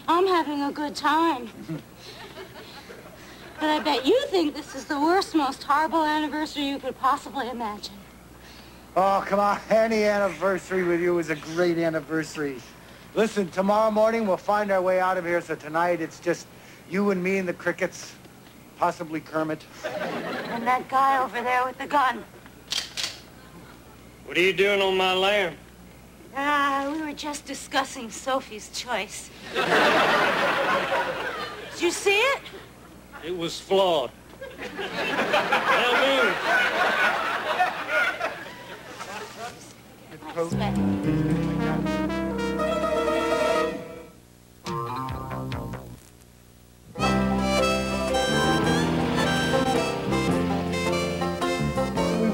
I'm having a good time. But I bet you think this is the worst, most horrible anniversary you could possibly imagine. Oh, come on. Any anniversary with you is a great anniversary. Listen, tomorrow morning we'll find our way out of here, so tonight it's just you and me and the crickets, possibly Kermit. And that guy over there with the gun. What are you doing on my land? We were just discussing Sophie's choice. Did you see it? It was flawed. Now move. I sweat.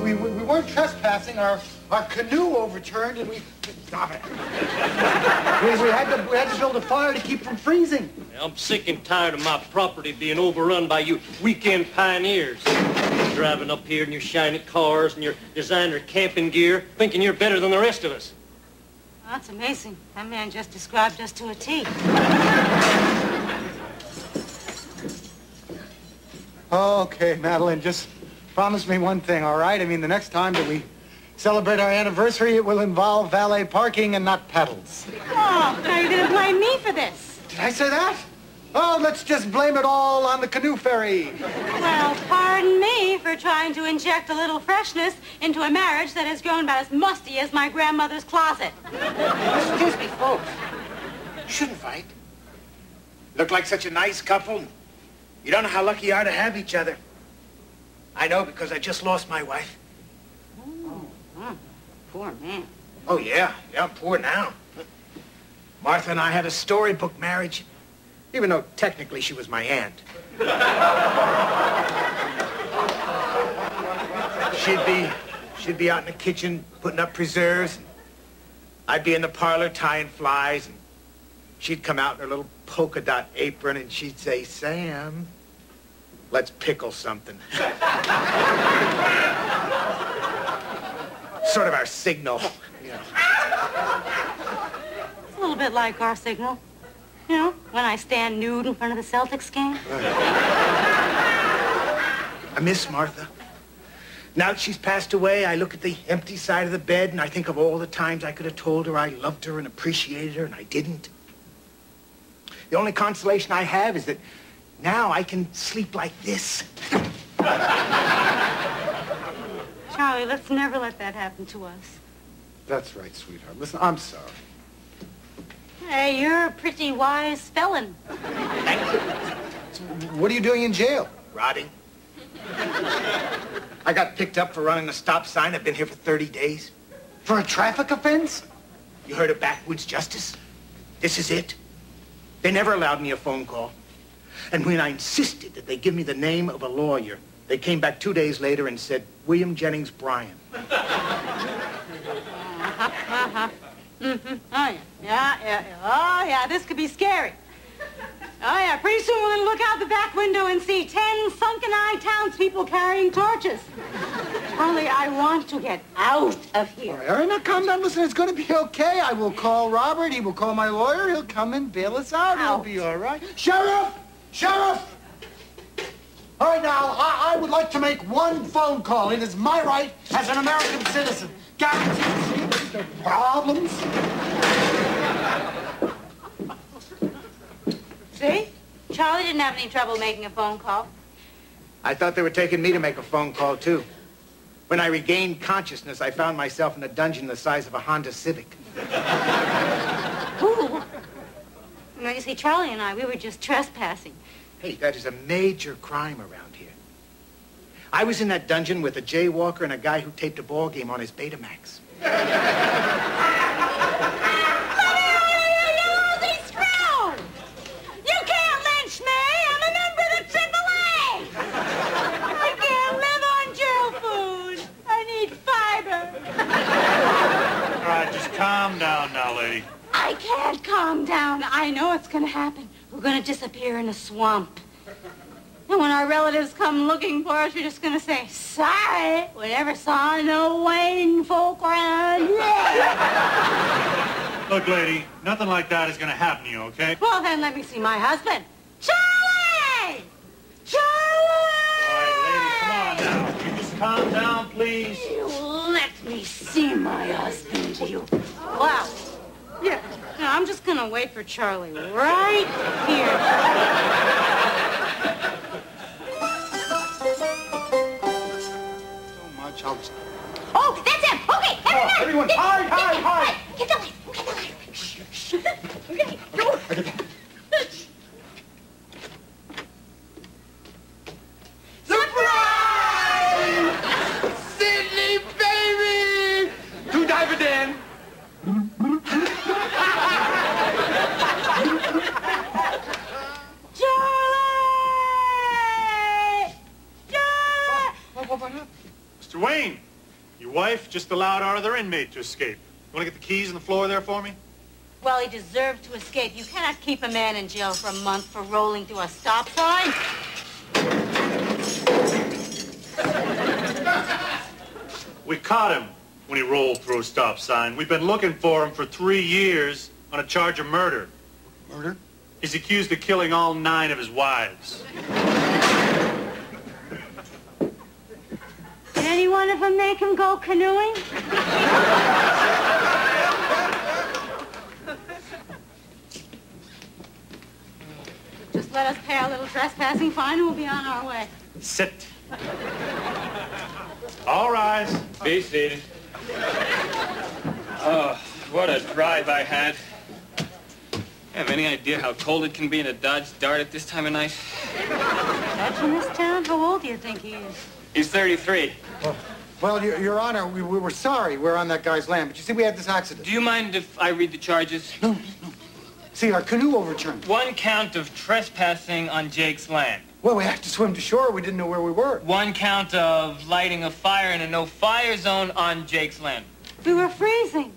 We weren't trespassing. Our canoe overturned and we... Stop it. we had to build a fire to keep from freezing. I'm sick and tired of my property being overrun by you weekend pioneers. Driving up here in your shiny cars and your designer camping gear, thinking you're better than the rest of us. Well, that's amazing. That man just described us to a T. Okay, Madeline, just promise me one thing, all right? I mean, the next time that we celebrate our anniversary, it will involve valet parking and not pedals. Oh, now you're going to blame me for this. Did I say that? Oh, let's just blame it all on the canoe ferry. Well, pardon me for trying to inject a little freshness into a marriage that has grown about as musty as my grandmother's closet. Excuse me, folks. You shouldn't fight. Look like such a nice couple. You don't know how lucky you are to have each other. I know because I just lost my wife. Poor man. Oh, yeah. Yeah, I'm poor now. Martha and I had a storybook marriage, even though technically she was my aunt. She'd be out in the kitchen putting up preserves. And I'd be in the parlor tying flies, and she'd come out in her little polka dot apron and she'd say, "Sam, let's pickle something." Sort of our signal, you know. It's a little bit like our signal. You know, when I stand nude in front of the Celtics game. I miss Martha. Now that she's passed away, I look at the empty side of the bed and I think of all the times I could have told her I loved her and appreciated her, and I didn't. The only consolation I have is that now I can sleep like this. Charlie, let's never let that happen to us. That's right, sweetheart. Listen, I'm sorry. Hey, you're a pretty wise felon. So what are you doing in jail? Rotting. I got picked up for running a stop sign. I've been here for 30 days. For a traffic offense? You heard of backwoods justice? This is it. They never allowed me a phone call. And when I insisted that they give me the name of a lawyer, they came back 2 days later and said, William Jennings Bryan. Mm-hmm. Oh, yeah. Oh, yeah, this could be scary. Oh, yeah, pretty soon we're going to look out the back window and see 10 sunken-eyed townspeople carrying torches. Charlie, I want to get out of here. All right, now calm down. Listen, it's going to be okay. I will call Robert. He will call my lawyer. He'll come and bail us out. It'll be all right. Sheriff! Sheriff! All right, now, I would like to make one phone call. It is my right as an American citizen. Guaranteed no problems. See? Charlie didn't have any trouble making a phone call. I thought they were taking me to make a phone call, too. When I regained consciousness, I found myself in a dungeon the size of a Honda Civic. Ooh. Now, you see, Charlie and I, we were just trespassing. Hey, that is a major crime around here. I was in that dungeon with a jaywalker and a guy who taped a ball game on his Betamax. Calm down now, lady. I can't calm down. I know it's going to happen. We're going to disappear in a swamp. And when our relatives come looking for us, we're just going to say, sorry, we never saw no Wayne folk around here. Look, lady, Nothing like that is going to happen to you, okay? Well, then let me see my husband. Charlie! Charlie! All right, lady, come on now. You just calm down, please. You let me see my husband, you. Wow. Yeah. No, I'm just going to wait for Charlie right here. So much. I'll just... Oh, that's him. Okay, everyone, hide. Get the light. Get the light. Shh. Okay, go. Surprise! Sydney, baby! Two diver Dan. Charlie! Charlie! What happened? Mr. Wayne, your wife just allowed our other inmate to escape. You want to get the keys on the floor there for me? Well, he deserved to escape. You cannot keep a man in jail for a month for rolling through a stop sign. We caught him when he rolled through a stop sign. We've been looking for him for 3 years on a charge of murder. Murder? He's accused of killing all 9 of his wives. Did any one of them make him go canoeing? Just let us pay our little trespassing fine and we'll be on our way. Sit. All rise. Be seated. Oh, what a drive I had. Have any idea how cold it can be in a Dodge Dart at this time of night? Judge in this town? How old do you think he is? He's 33. Well, Your Honor, we were sorry we're on that guy's land, but you see, we had this accident. Do you mind if I read the charges? No. See, our canoe overturned. 1 count of trespassing on Jake's land. Well, we had to swim to shore. We didn't know where we were. 1 count of lighting a fire in a no-fire zone on Jake's land. We were freezing.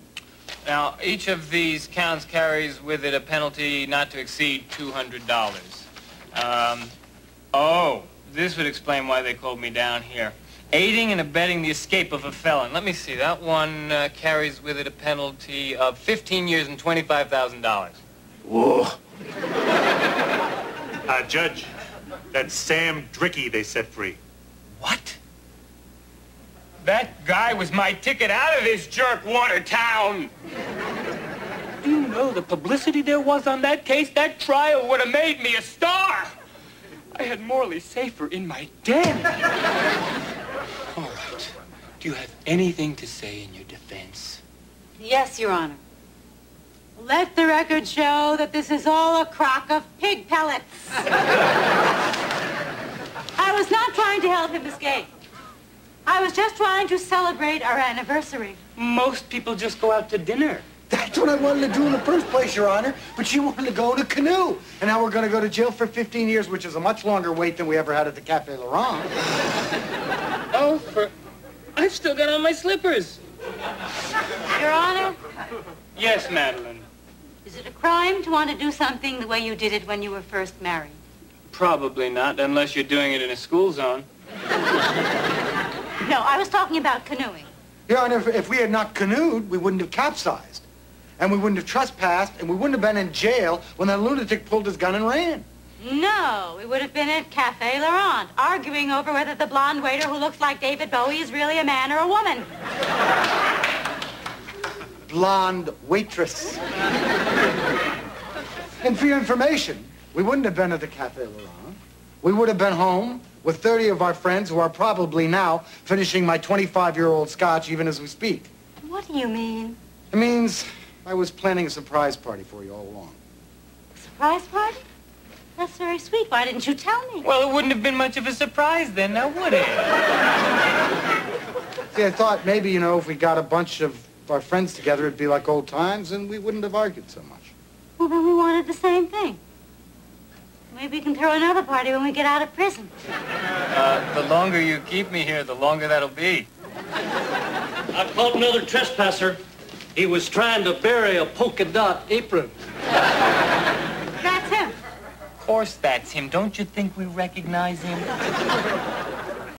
Now, each of these counts carries with it a penalty not to exceed $200. Oh, this would explain why they called me down here. Aiding and abetting the escape of a felon. Let me see. That one carries with it a penalty of 15 years and $25,000. Whoa. Judge, that's Sam Dricky they set free. What? That guy was my ticket out of this jerk-water town. Do you know the publicity there was on that case? That trial would have made me a star. I had Morley safer in my den. All right. Do you have anything to say in your defense? Yes, Your Honor. Let the record show that this is all a crock of pig pellets. I was not trying to help him escape. I was just trying to celebrate our anniversary. Most people just go out to dinner. That's what I wanted to do in the first place, Your Honor. But she wanted to go in a canoe. And now we're going to go to jail for 15 years, which is a much longer wait than we ever had at the Café Laurent. Oh, I've still got on my slippers. Your Honor, Yes, Madeline. is it a crime to want to do something the way you did it when you were first married? Probably not, unless you're doing it in a school zone. No, I was talking about canoeing. Your Honor, if we had not canoed, we wouldn't have capsized. And we wouldn't have trespassed, and we wouldn't have been in jail when that lunatic pulled his gun and ran. No, we would have been at Café Laurent, arguing over whether the blonde waiter who looks like David Bowie is really a man or a woman. Blonde waitress. And for your information, we wouldn't have been at the Café Laurent. We would have been home with 30 of our friends who are probably now finishing my 25-year-old scotch even as we speak. What do you mean? It means I was planning a surprise party for you all along. A surprise party? That's very sweet. Why didn't you tell me? Well, it wouldn't have been much of a surprise then, now would it? See, I thought maybe, you know, if we got a bunch of our friends together, it'd be like old times and we wouldn't have argued so much. Well, then we wanted the same thing. Maybe we can throw another party when we get out of prison. The longer you keep me here, the longer that'll be. I caught another trespasser. He was trying to bury a polka dot apron. That's him. Of course that's him. Don't you think we recognize him?